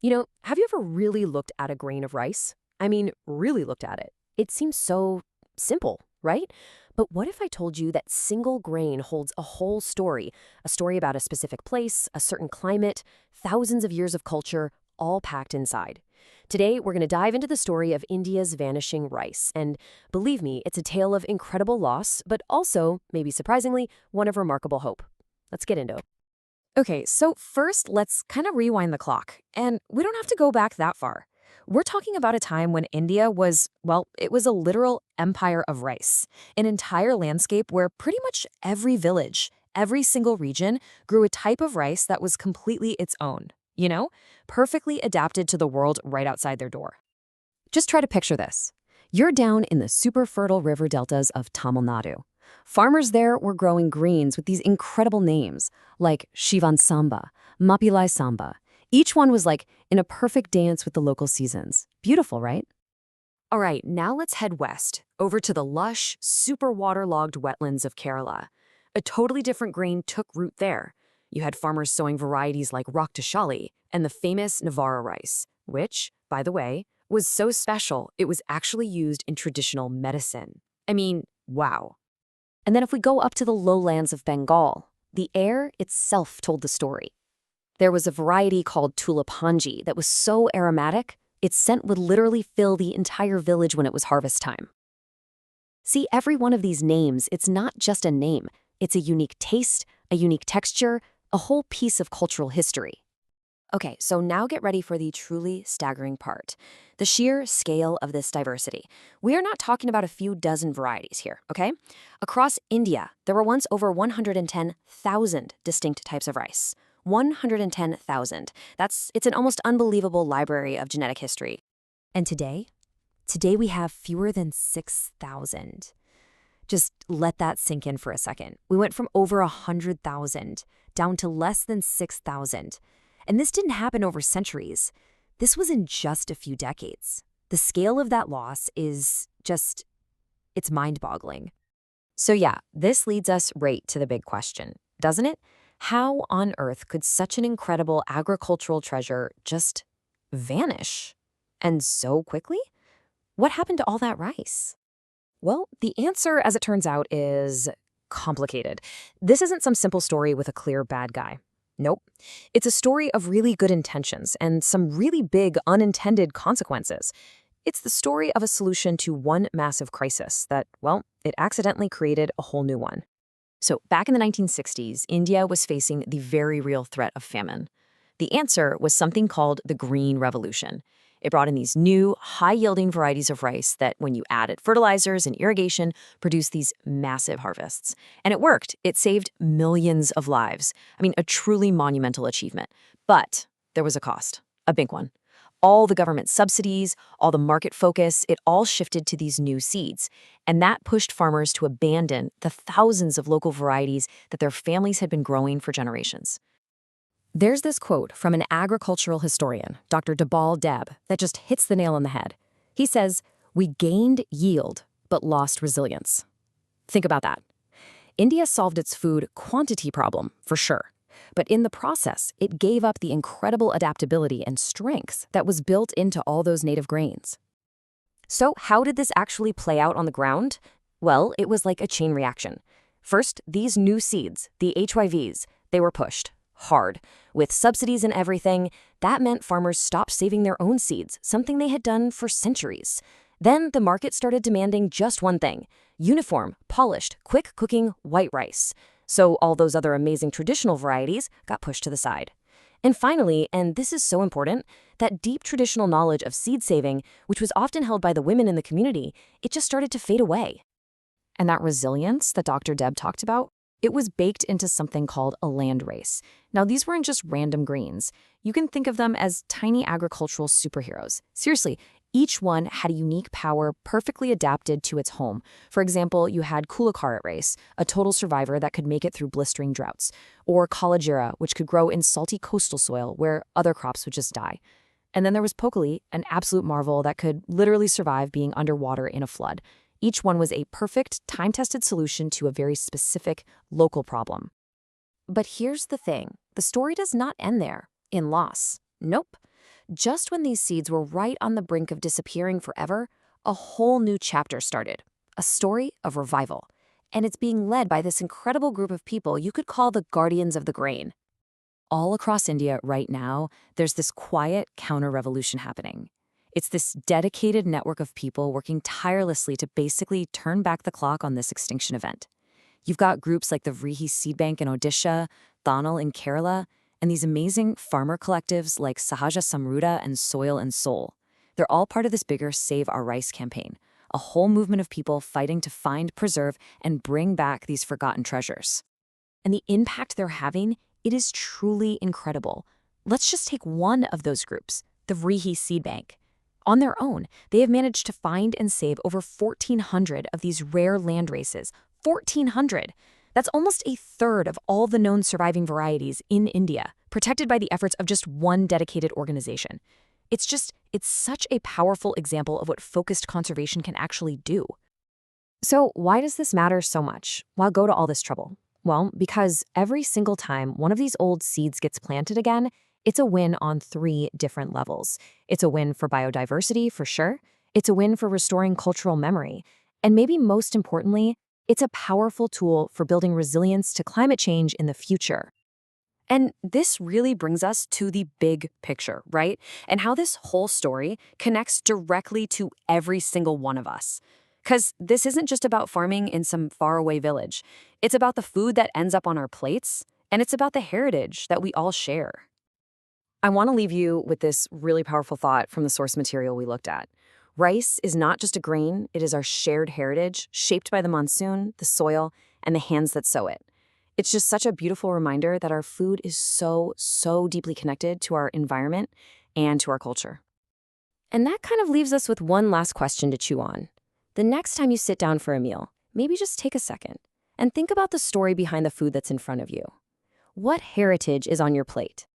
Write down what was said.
Have you ever really looked at a grain of rice? I mean, really looked at it. It seems so simple, right? But what if I told you that single grain holds a whole story, a story about a specific place, a certain climate, thousands of years of culture, all packed inside? Today, we're going to dive into the story of India's vanishing rice. And believe me, it's a tale of incredible loss, but also, maybe surprisingly, one of remarkable hope. Let's get into it. Okay, so first, let's kind of rewind the clock. And we don't have to go back that far. We're talking about a time when India was, well, it was a literal empire of rice, an entire landscape where pretty much every village, every single region grew a type of rice that was completely its own, perfectly adapted to the world right outside their door. Just try to picture this. You're down in the super fertile river deltas of Tamil Nadu. Farmers there were growing greens with these incredible names, like Shivan Samba, Mapilai Samba. Each one was like in a perfect dance with the local seasons. Beautiful, right? All right, now let's head west, over to the lush, super waterlogged wetlands of Kerala. A totally different grain took root there. You had farmers sowing varieties like Raktashali and the famous Navara rice, which, by the way, was so special it was actually used in traditional medicine. I mean, wow. And then if we go up to the lowlands of Bengal, the air itself told the story. There was a variety called Tulapanji that was so aromatic, its scent would literally fill the entire village when it was harvest time. See, every one of these names, it's not just a name. It's a unique taste, a unique texture, a whole piece of cultural history. Okay, so now get ready for the truly staggering part. The sheer scale of this diversity. We are not talking about a few dozen varieties here, okay? Across India, there were once over 110,000 distinct types of rice. 110,000. It's an almost unbelievable library of genetic history. And today? Today we have fewer than 6,000. Just let that sink in for a second. We went from over 100,000 down to less than 6,000. And this didn't happen over centuries. This was in just a few decades. The scale of that loss is it's mind-boggling. So yeah, this leads us right to the big question, doesn't it? How on earth could such an incredible agricultural treasure just vanish? And so quickly? What happened to all that rice? Well, the answer, as it turns out, is complicated. This isn't some simple story with a clear bad guy. Nope. It's a story of really good intentions and some really big unintended consequences. It's the story of a solution to one massive crisis that, well, it accidentally created a whole new one. So back in the 1960s, India was facing the very real threat of famine. The answer was something called the Green Revolution. It brought in these new, high-yielding varieties of rice that, when you added fertilizers and irrigation, produced these massive harvests. And it worked. It saved millions of lives. I mean, a truly monumental achievement. But there was a cost, a big one. All the government subsidies, all the market focus, it all shifted to these new seeds. And that pushed farmers to abandon the thousands of local varieties that their families had been growing for generations. There's this quote from an agricultural historian, Dr. Dabal Deb, that just hits the nail on the head. He says, "We gained yield, but lost resilience." Think about that. India solved its food quantity problem, for sure. But in the process, it gave up the incredible adaptability and strengths that was built into all those native grains. So how did this actually play out on the ground? Well, it was like a chain reaction. First, these new seeds, the HYVs, they were pushed hard. With subsidies and everything, that meant farmers stopped saving their own seeds, something they had done for centuries. Then the market started demanding just one thing: uniform, polished, quick-cooking white rice. So all those other amazing traditional varieties got pushed to the side. And finally, and this is so important, that deep traditional knowledge of seed saving, which was often held by the women in the community, it just started to fade away. And that resilience that Dr. Deb talked about, it was baked into something called a land race. Now, these weren't just random greens. You can think of them as tiny agricultural superheroes. Seriously, each one had a unique power perfectly adapted to its home. For example, you had Kulakarat rice, a total survivor that could make it through blistering droughts, or Kalajira, which could grow in salty coastal soil where other crops would just die. And then there was Pokali, an absolute marvel that could literally survive being underwater in a flood. Each one was a perfect, time-tested solution to a very specific, local problem. But here's the thing. The story does not end there, in loss. Nope. just when these seeds were right on the brink of disappearing forever, a whole new chapter started, a story of revival. And it's being led by this incredible group of people you could call the guardians of the grain. All across India right now, there's this quiet counter-revolution happening. It's this dedicated network of people working tirelessly to basically turn back the clock on this extinction event. You've got groups like the Vrihi Seed Bank in Odisha, Thanal in Kerala, and these amazing farmer collectives like Sahaja Samruddha and Soil and Soul. They're all part of this bigger Save Our Rice campaign, a whole movement of people fighting to find, preserve, and bring back these forgotten treasures. And the impact they're having, it is truly incredible. Let's just take one of those groups, the Vrihi Seed Bank. On their own, they have managed to find and save over 1,400 of these rare land races. 1,400! That's almost a third of all the known surviving varieties in India, protected by the efforts of just one dedicated organization. It's such a powerful example of what focused conservation can actually do. So why does this matter so much? Why go to all this trouble? Well, because every single time one of these old seeds gets planted again, it's a win on 3 different levels. It's a win for biodiversity, for sure. It's a win for restoring cultural memory. And maybe most importantly, it's a powerful tool for building resilience to climate change in the future. And this really brings us to the big picture, right? And how this whole story connects directly to every single one of us. Because this isn't just about farming in some faraway village. It's about the food that ends up on our plates, and it's about the heritage that we all share. I want to leave you with this really powerful thought from the source material we looked at. Rice is not just a grain, it is our shared heritage, shaped by the monsoon, the soil, and the hands that sow it. It's just such a beautiful reminder that our food is so deeply connected to our environment and to our culture. And that kind of leaves us with one last question to chew on. The next time you sit down for a meal, maybe just take a second and think about the story behind the food that's in front of you. What heritage is on your plate?